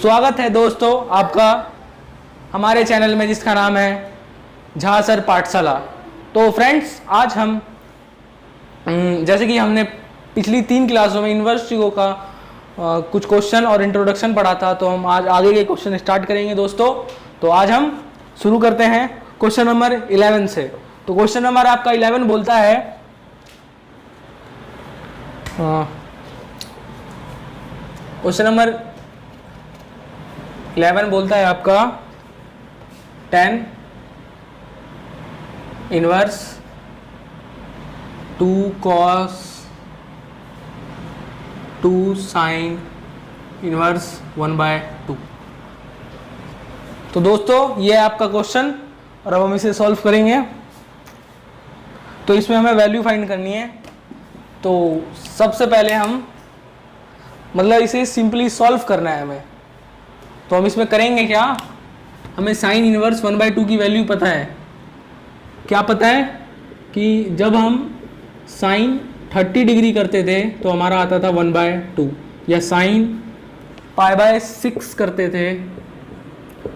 स्वागत है दोस्तों आपका हमारे चैनल में जिसका नाम है झा सर पाठशाला। तो फ्रेंड्स आज हम जैसे कि हमने पिछली 3 क्लासों में इन्वर्स ट्रिगो का कुछ क्वेश्चन और इंट्रोडक्शन पढ़ा था, तो हम आज आगे के क्वेश्चन स्टार्ट करेंगे दोस्तों। तो आज हम शुरू करते हैं क्वेश्चन नंबर 11 से। तो क्वेश्चन नंबर आपका 11 बोलता है क्वेश्चन नंबर 11 बोलता है आपका tan inverse 2 cos 2 sin inverse 1/2। तो दोस्तों ये है आपका क्वेश्चन और अब हम इसे सॉल्व करेंगे। तो इसमें हमें वैल्यू फाइंड करनी है। तो सबसे पहले हम इसे सिंपली सॉल्व करना है हमें। तो हम इसमें करेंगे क्या, हमें साइन इनवर्स 1/2 की वैल्यू पता है। क्या पता है कि जब हम साइन 30 डिग्री करते थे तो हमारा आता था 1/2, या साइन π/6 करते थे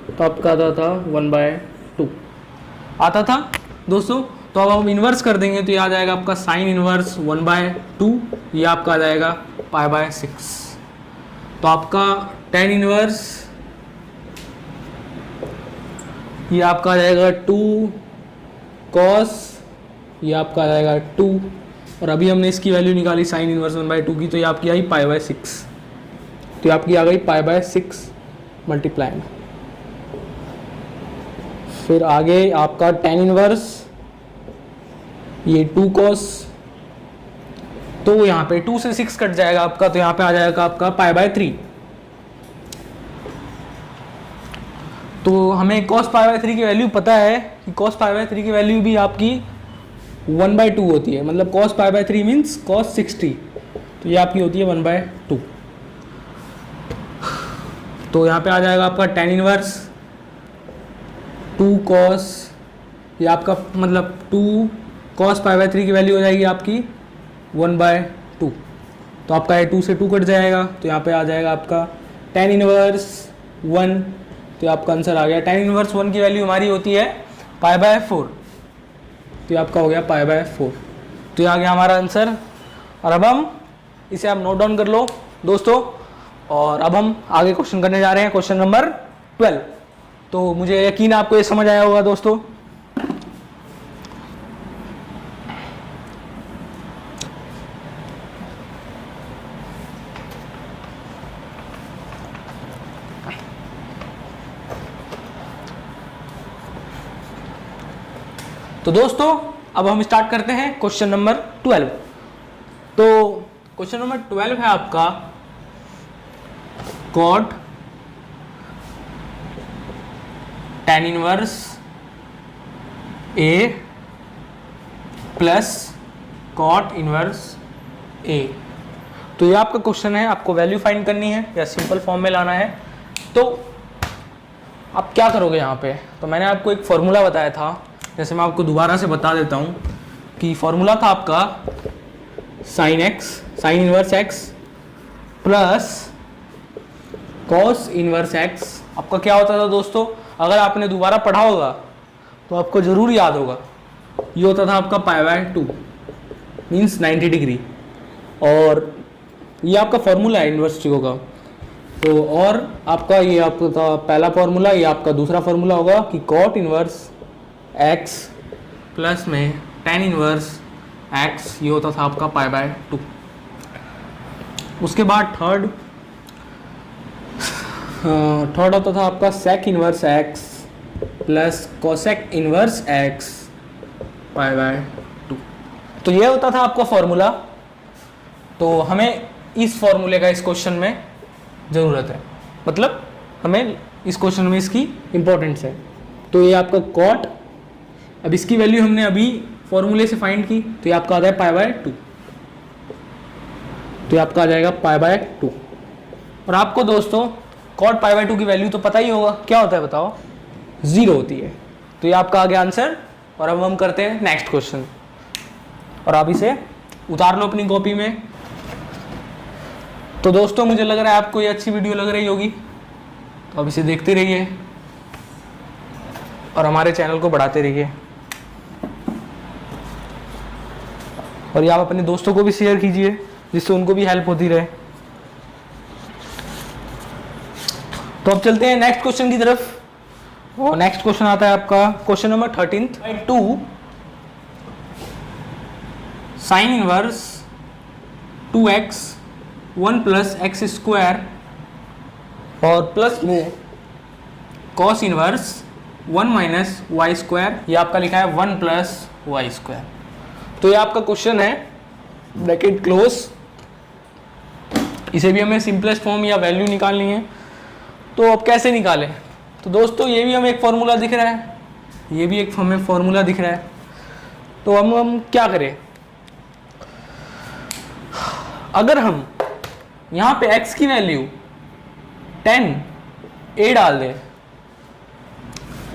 तो आपका आता था 1/2 आता था दोस्तों। तो अब हम इन्वर्स कर देंगे तो ये आ जाएगा आपका साइन इनवर्स 1/2, ये आपका आ जाएगा π/6। तो आपका tan इनवर्स ये आपका आ जाएगा 2 cos, ये आपका आ जाएगा 2, और अभी हमने इसकी वैल्यू निकाली साइन इनवर्स 1/2 की, तो ये आपकी आई π/6। तो ये आपकी आ गई π/6 मल्टीप्लाई। फिर आगे आपका tan इनवर्स ये 2 cos, तो यहाँ पे 2 से 6 कट जाएगा आपका, तो यहाँ पे आ जाएगा आपका π/3। तो हमें cos π/3 की वैल्यू पता है कि cos π/3 की वैल्यू भी आपकी 1/2 होती है, मतलब cos π/3 मीन्स cos 60, तो ये आपकी होती है 1/2। तो यहाँ पे आ जाएगा आपका tan इनवर्स 2 cos, ये आपका मतलब 2 cos π/3 की वैल्यू हो जाएगी आपकी 1/2। तो आपका ये 2 से 2 कट जाएगा, तो यहाँ पे आ जाएगा आपका tan इनवर्स 1, तो आपका आंसर आ गया। tan इनवर्स 1 की वैल्यू हमारी होती है π/4, तो ये आपका हो गया π/4। तो ये आ गया हमारा आंसर। और अब हम इसे आप नोट डाउन कर लो दोस्तों, और अब हम आगे क्वेश्चन करने जा रहे हैं, क्वेश्चन नंबर 12। तो मुझे यकीन है आपको ये समझ आया होगा दोस्तों। तो दोस्तों अब हम स्टार्ट करते हैं क्वेश्चन नंबर 12। तो क्वेश्चन नंबर 12 है आपका cot tan inverse A plus cot inverse A। तो ये आपका क्वेश्चन है, आपको वैल्यू फाइंड करनी है या सिंपल फॉर्म में लाना है। तो आप क्या करोगे यहाँ पे, तो मैंने आपको एक फॉर्मूला बताया था, जैसे मैं आपको दोबारा से बता देता हूँ कि फॉर्मूला था आपका sine inverse x plus cos inverse x। आपका क्या होता था दोस्तों, अगर आपने दोबारा पढ़ा होगा तो आपको ज़रूर याद होगा, ये होता था आपका π/2 मीन्स 90 डिग्री, और ये आपका फॉर्मूला है इनवर्स ट्रिगो का। तो और आपका ये आपका था पहला फॉर्मूला, ये आपका दूसरा फॉर्मूला होगा कि कॉट इनवर्स x प्लस में tan इनवर्स x, ये होता था आपका π/2। उसके बाद थर्ड होता था आपका sec inverse x plus cosec inverse x π/2। तो ये होता था आपका फॉर्मूला। तो हमें इस फॉर्मूले का इस क्वेश्चन में ज़रूरत है, मतलब हमें इस क्वेश्चन में इसकी इम्पोर्टेंस है। तो ये आपका कॉट, अब इसकी वैल्यू हमने अभी फॉर्मूले से फाइंड की, तो ये आपका आ जाए π/2, तो ये आपका आ जाएगा π/2। और आपको दोस्तों कॉट π/2 की वैल्यू तो पता ही होगा, क्या होता है बताओ, 0 होती है। तो ये आपका आ गया आंसर। और अब हम करते हैं नेक्स्ट क्वेश्चन, और आप इसे उतार लो अपनी कॉपी में। तो दोस्तों मुझे लग रहा है आपको ये अच्छी वीडियो लग रही होगी, तो अब इसे देखते रहिए और हमारे चैनल को बढ़ाते रहिए, और ये आप अपने दोस्तों को भी शेयर कीजिए जिससे उनको भी हेल्प होती रहे। तो अब चलते हैं नेक्स्ट क्वेश्चन की तरफ, और नेक्स्ट क्वेश्चन आता है आपका question number 13 2 sine inverse 2x 1 plus x square और प्लस में cos inverse 1 minus y square, ये आपका लिखा है 1 प्लस वाई स्क्वायर। तो ये आपका क्वेश्चन है, ब्रैकेट क्लोज। इसे भी हमें सिंपलेस्ट फॉर्म या वैल्यू निकालनी है, तो अब कैसे निकालें? तो दोस्तों ये भी हमें एक फॉर्मूला दिख रहा है, ये भी एक हमें फॉर्मूला दिख रहा है। तो हम क्या करें? अगर हम यहाँ पे x की वैल्यू 10a डाल दें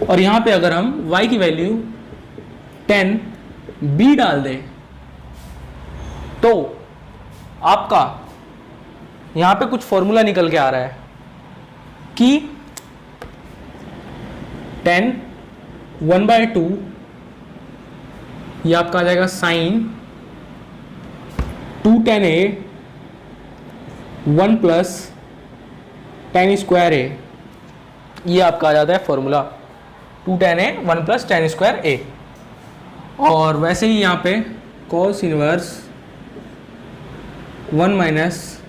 और यहाँ पे अगर हम y की वैल्यू 10b डाल दें, तो आपका यहाँ पे कुछ फॉर्मूला निकल के आ रहा है कि 10 1/2 ये आपका आ जाएगा sine 2 10a 1 plus tan square A, ये आपका आ जाता है formula 2 10a 1 plus tan square A. और वैसे ही यहाँ पे cos inverse 1 minus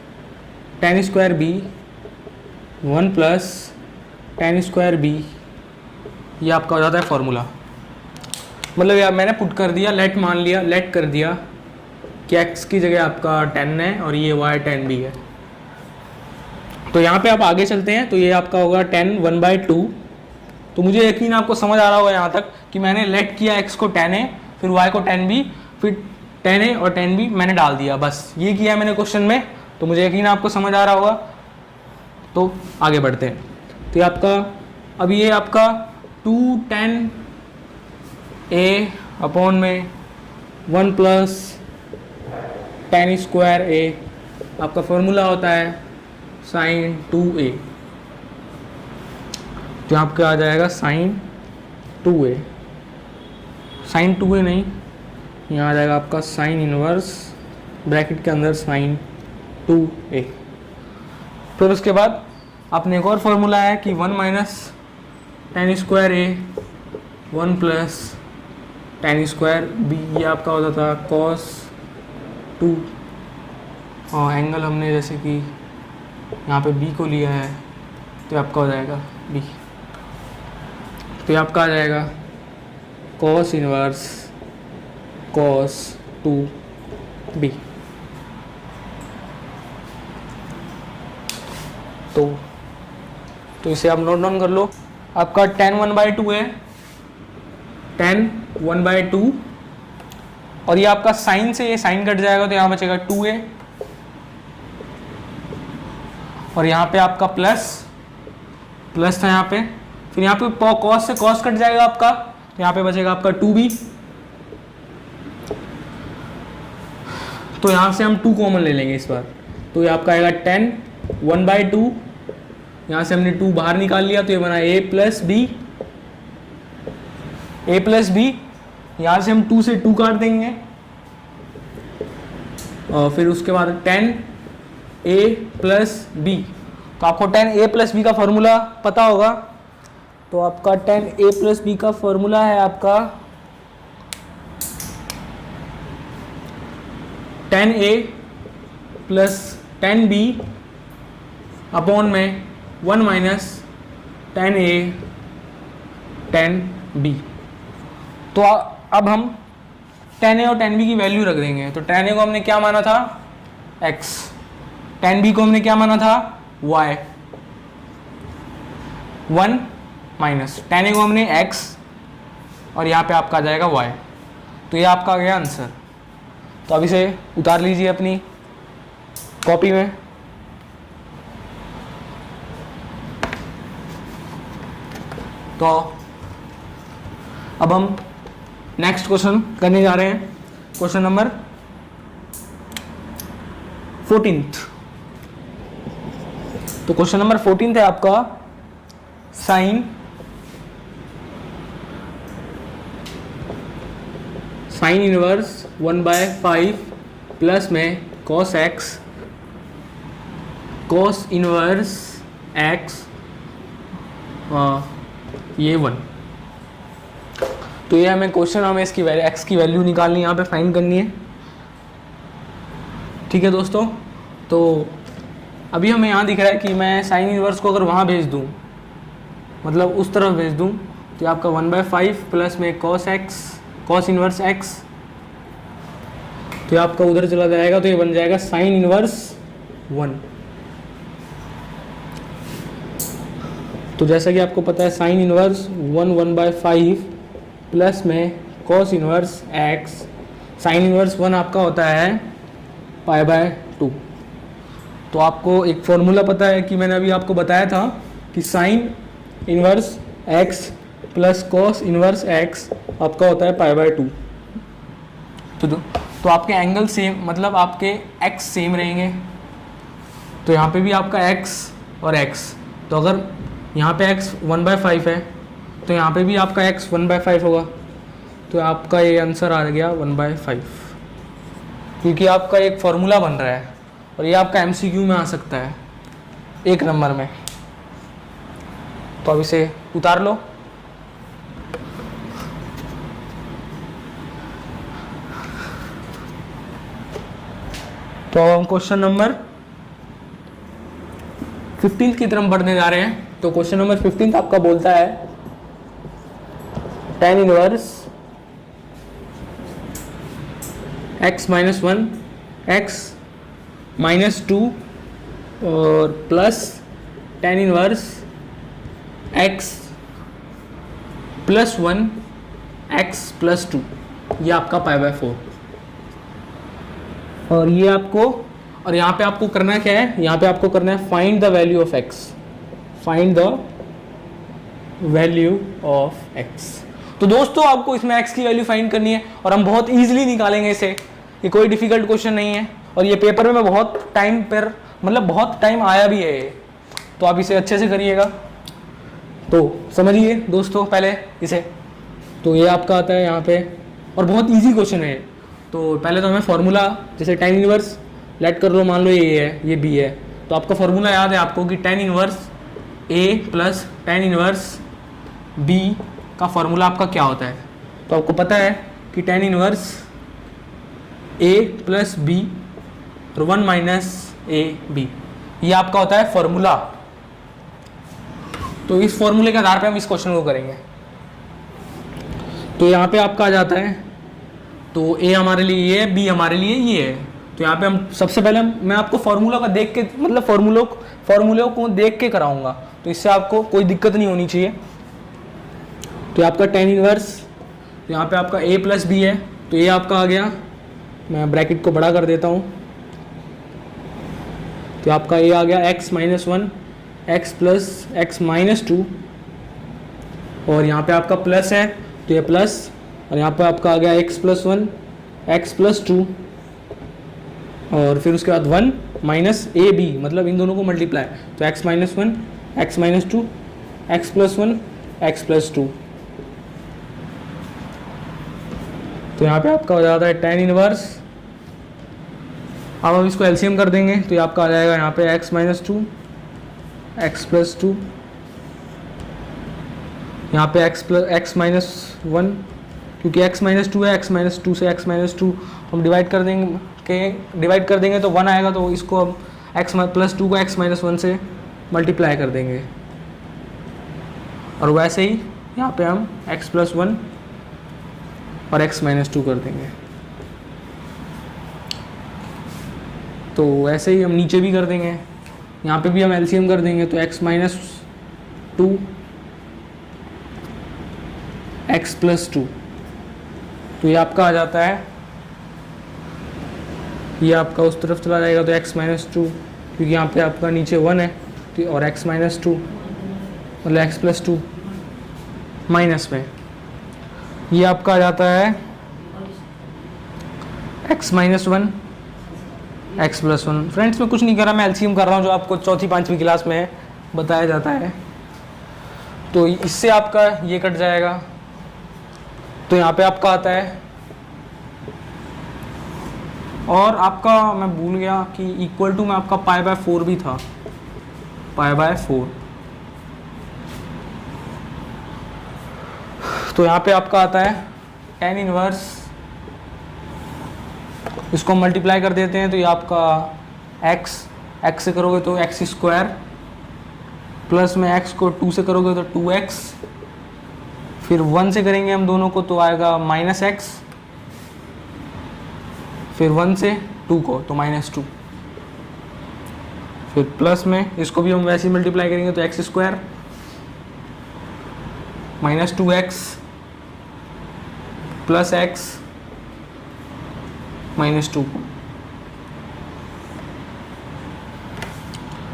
tan square B 1 plus tan square B, ये आपका हो जाता है फॉर्मूला। मतलब यार मैंने पुट कर दिया, लेट मान लिया, लेट कर दिया कि x की जगह आपका 10 है और ये y 10 भी है। तो यहाँ पे आप आगे चलते हैं, तो ये आपका होगा 10 1/2। तो मुझे यकीन आपको समझ आ रहा होगा यहाँ तक कि मैंने लेट किया x को 10a, फिर y को 10b, फिर 10a और 10b मैंने डाल दिया, बस ये किया मैंने क्वेश्चन में। तो मुझे यकीन आपको समझ आ रहा होगा। तो आगे बढ़ते हैं। तो ये आपका अब ये आपका 2 10a अपॉन में 1 प्लस टेन स्क्वायर ए आपका फॉर्मूला होता है साइन 2a। तो आपका आ जाएगा साइन 2a, साइन 2a नहीं, यहाँ आ जाएगा आपका साइन इनवर्स ब्रैकेट के अंदर साइन 2a। फिर उसके बाद आपने एक और फॉर्मूला है कि 1 माइनस टेन स्क्वायर ए 1 प्लस टेन स्क्वायर बी, ये आपका होता था कॉस 2, और एंगल हमने जैसे कि यहाँ पे b को लिया है तो आपका हो जाएगा b। तो ये आपका आ जाएगा कॉस इनवर्स कॉस 2b। तो इसे आप नोट डाउन कर लो। आपका 10 1/2 है, 10 1/2, और ये आपका साइन से ये साइन कट जाएगा तो यहाँ बचेगा 2a, और यहाँ पे आपका प्लस था यहाँ पे, फिर यहाँ पे कॉस से कॉस कट जाएगा आपका, तो यहाँ पे बचेगा आपका 2b। तो यहाँ से हम 2 कॉमन ले लेंगे इस बार, तो ये आपका आएगा 10 1/2, यहाँ से हमने 2 बाहर निकाल लिया तो ये बना a प्लस b, यहाँ से हम 2 से 2 काट देंगे, और फिर उसके बाद 10a प्लस b। तो आपको 10a प्लस b का फॉर्मूला पता होगा, तो आपका 10a प्लस b का फॉर्मूला है आपका 10a प्लस 10b अपॉन में 1 माइनस 10a 10b। तो अब हम 10a और 10b की वैल्यू रख देंगे। तो 10a को हमने क्या माना था x, 10b को हमने क्या माना था y, 1 माइनस 10a को हमने x, और यहाँ पे आपका आ जाएगा y। तो ये आपका आ गया आंसर। तो अब इसे उतार लीजिए अपनी कॉपी में। तो अब हम नेक्स्ट क्वेश्चन करने जा रहे हैं, क्वेश्चन नंबर 14। तो क्वेश्चन नंबर 14 है आपका साइन इनवर्स 1/5 प्लस में cos x cos inverse x ये 1। तो ये हमें क्वेश्चन, हमें इसकी वैल्यू एक्स की वैल्यू निकालनी, यहाँ पे फाइंड करनी है। ठीक है दोस्तों, तो अभी हमें यहाँ दिख रहा है कि मैं साइन इनवर्स को अगर वहाँ भेज दूँ, मतलब उस तरफ भेज दूँ, तो आपका 1/5 प्लस में cos x cos inverse x, तो ये आपका उधर चला जाएगा, तो ये बन जाएगा साइन इनवर्स 1। तो जैसा कि आपको पता है साइन इनवर्स 1/5 प्लस में cos inverse x, sine inverse 1 आपका होता है π/2। तो आपको एक फॉर्मूला पता है कि मैंने अभी आपको बताया था कि sine inverse x plus cos inverse x आपका होता है π/2। तो आपके एंगल सेम, मतलब आपके एक्स सेम रहेंगे। तो यहाँ पे भी आपका एक्स और एक्स, तो अगर यहाँ पे x 1/5 है तो यहाँ पे भी आपका x 1/5 होगा। तो आपका ये आंसर आ गया 1/5, क्योंकि आपका एक फॉर्मूला बन रहा है और ये आपका MCQ में आ सकता है 1 नंबर में। तो अब इसे उतार लो। तो हम क्वेश्चन नंबर 15 की तरफ बढ़ने जा रहे हैं। तो क्वेश्चन नंबर 15 आपका बोलता है tan इनवर्स x - 1 x -2 और plus tan inverse x + 1 x + 2, ये आपका π/4। और ये आपको, और यहाँ पे आपको करना क्या है, यहाँ पे आपको करना है find the value of x, find the value of x। तो दोस्तों आपको इसमें x की वैल्यू फाइंड करनी है और हम बहुत इजीली निकालेंगे इसे, ये कोई डिफिकल्ट क्वेश्चन नहीं है। और ये पेपर में बहुत टाइम पर, मतलब बहुत टाइम आया भी है ये, तो आप इसे अच्छे से करिएगा। तो समझिए दोस्तों पहले इसे, तो ये आपका आता है यहाँ पे, और बहुत ईजी क्वेश्चन है। तो पहले तो हमें फॉर्मूला, जैसे tan इनवर्स लेट कर लो, मान लो ये है, ये b है, तो आपका फॉर्मूला याद है आपको कि tan inverse a plus tan inverse b का फॉर्मूला आपका क्या होता है। तो आपको पता है कि tan inverse a plus b और 1 माइनस ए बी, ये आपका होता है फॉर्मूला। तो इस फॉर्मूले के आधार पे हम इस क्वेश्चन को करेंगे। तो यहाँ पे आपका आ जाता है, तो a हमारे लिए ये है, b हमारे लिए ये है। तो यहाँ पे हम सबसे पहले मैं आपको फार्मूला का देख के, मतलब फार्मूलों को देख के कराऊंगा, तो इससे आपको कोई दिक्कत नहीं होनी चाहिए। तो आपका tan इनवर्स, तो यहाँ पे आपका a प्लस b है, तो ये आपका आ गया, मैं ब्रैकेट को बड़ा कर देता हूँ। तो आपका ये आ गया x - 1 x प्लस x -2, और यहाँ पे आपका प्लस है तो ये प्लस, और यहाँ पे आपका आ गया x + 1 x + 2, और फिर उसके बाद 1 माइनस ए बी, मतलब इन दोनों को मल्टीप्लाई, तो x - 1 x -2 x + 1 x + 2। तो यहाँ पे आपका हो जाता है tan इनवर्स। अब हम इसको एलसीएम कर देंगे, तो ये आपका आ जाएगा यहाँ पे x - 2 x + 2, यहाँ पे x - 1, क्योंकि x - 2 है, x - 2 से x - 2 हम डिवाइड कर देंगे तो 1 आएगा, तो इसको हम x + 2 को x - 1 से मल्टीप्लाई कर देंगे। और वैसे ही यहाँ पे हम x + 1 और x - 2 कर देंगे। तो ऐसे ही हम नीचे भी कर देंगे, यहाँ पे भी हम एलसीएम कर देंगे, तो x - 2 x + 2, तो ये आपका आ जाता है, ये आपका उस तरफ चला जाएगा, तो x - 2, क्योंकि यहाँ पे आपका नीचे 1 है, तो और x - 2 मतलब x + 2 माइनस में, ये आपका आ जाता है x - 1 x + 1। फ्रेंड्स मैं कुछ नहीं कर रहा, मैं एलसीएम कर रहा हूँ, जो आपको चौथी 5वीं क्लास में बताया जाता है। तो इससे आपका ये कट जाएगा, तो यहाँ पे आपका आता है, और आपका मैं भूल गया कि इक्वल टू में आपका π/4 भी था, π/4। तो यहाँ पे आपका आता है tan इनवर्स, इसको मल्टीप्लाई कर देते हैं तो ये आपका x से करोगे तो x², प्लस में x को 2 से करोगे तो 2x, फिर 1 से करेंगे हम दोनों को तो आएगा -x, फिर 1 से 2 को तो -2, फिर प्लस में इसको भी हम वैसे ही मल्टीप्लाई करेंगे तो x² -2x प्लस x -2।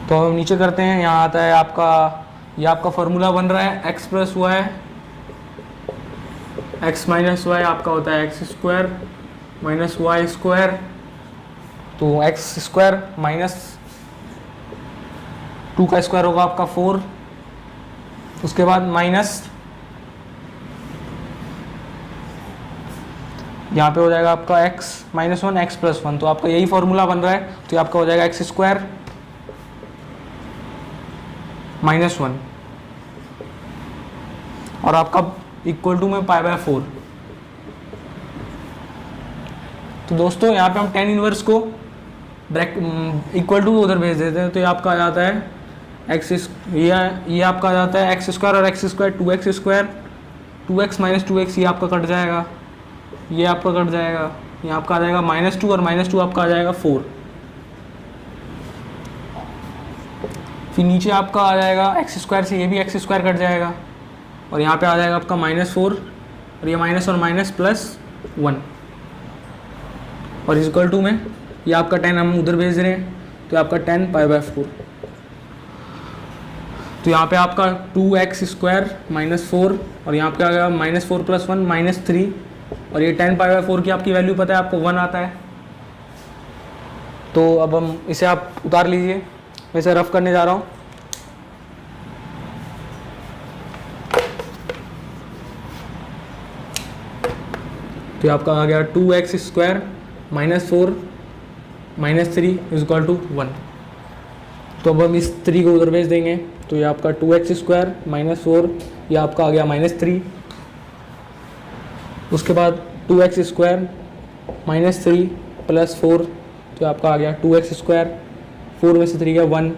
तो हम नीचे करते हैं, यहाँ आता है आपका, ये आपका फॉर्मूला बन रहा है x + y, x - y आपका होता है x² -y², तो x² -2 का स्क्वायर होगा आपका 4, उसके बाद माइनस यहाँ पे हो जाएगा आपका x - 1 x + 1, तो आपका यही फॉर्मूला बन रहा है, तो ये आपका हो जाएगा x² -1 और आपका इक्वल टू में π/4। तो दोस्तों यहाँ पे हम tan इनवर्स को इक्वल टू उधर भेज देते हैं, तो ये आपका आ जाता है ये आपका आ जाता है x² और x² 2x², 2x - 2x ये आपका कट जाएगा, ये आपका कट जाएगा, ये आपका आ जाएगा -2 और -2 आपका आ जाएगा 4, फिर नीचे आपका आ जाएगा x² से ये भी x² कट जाएगा, और यहाँ पे आ जाएगा आपका -4 और ये माइनस और माइनस +1 और इक्वल टू में ये आपका 10 हम उधर भेज रहे हैं, तो आपका 10 π/4। तो यहाँ पे आपका 2x² -4 और यहाँ पे आ गया -4 + 1 -3 और ये 10 π/4 की आपकी वैल्यू पता है आपको 1 आता है। तो अब हम इसे आप उतार लीजिए, मैं इसे रफ करने जा रहा हूँ। तो आपका आ गया 2x² -4 -3 = 1। तो अब हम इस 3 को उधर भेज देंगे, तो ये आपका 2x² -4 ये आपका आ गया -3, उसके बाद 2x² -3 + 4 तो आपका आ गया 2x², 4 में से 3 गया 1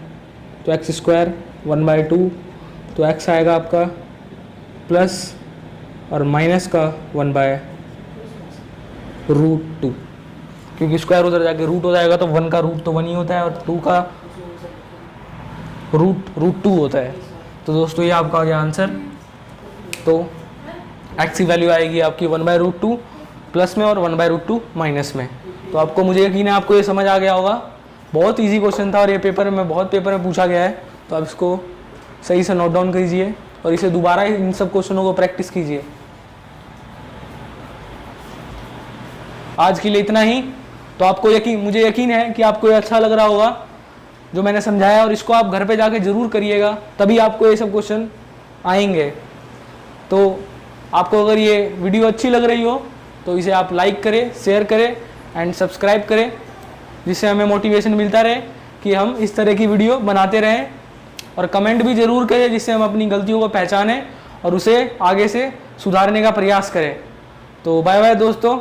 तो x² 1/2 तो x आएगा आपका प्लस और माइनस का 1/√2, क्योंकि स्क्वायर उधर जाके रूट हो जाएगा तो 1 का रूट तो 1 ही होता है और 2 का √2 होता है। तो दोस्तों ये आपका आ गया आंसर। तो x की वैल्यू आएगी आपकी 1/√2 प्लस में और 1/√2 माइनस में। तो आपको, मुझे यकीन है आपको ये समझ आ गया होगा। बहुत इजी क्वेश्चन था और ये पेपर में पूछा गया है, तो आप इसको सही से नोट डाउन कीजिए और इसे दोबारा इन सब क्वेश्चनों को प्रैक्टिस कीजिए। आज के लिए इतना ही। तो आपको मुझे यकीन है कि आपको ये अच्छा लग रहा होगा जो मैंने समझाया, और इसको आप घर पे जाके ज़रूर करिएगा, तभी आपको ये सब क्वेश्चन आएंगे। तो आपको अगर ये वीडियो अच्छी लग रही हो तो इसे आप लाइक करें, शेयर करें एंड सब्सक्राइब करें, जिससे हमें मोटिवेशन मिलता रहे कि हम इस तरह की वीडियो बनाते रहें। और कमेंट भी ज़रूर करें, जिससे हम अपनी गलतियों को पहचानें और उसे आगे से सुधारने का प्रयास करें। तो बाय बाय दोस्तों।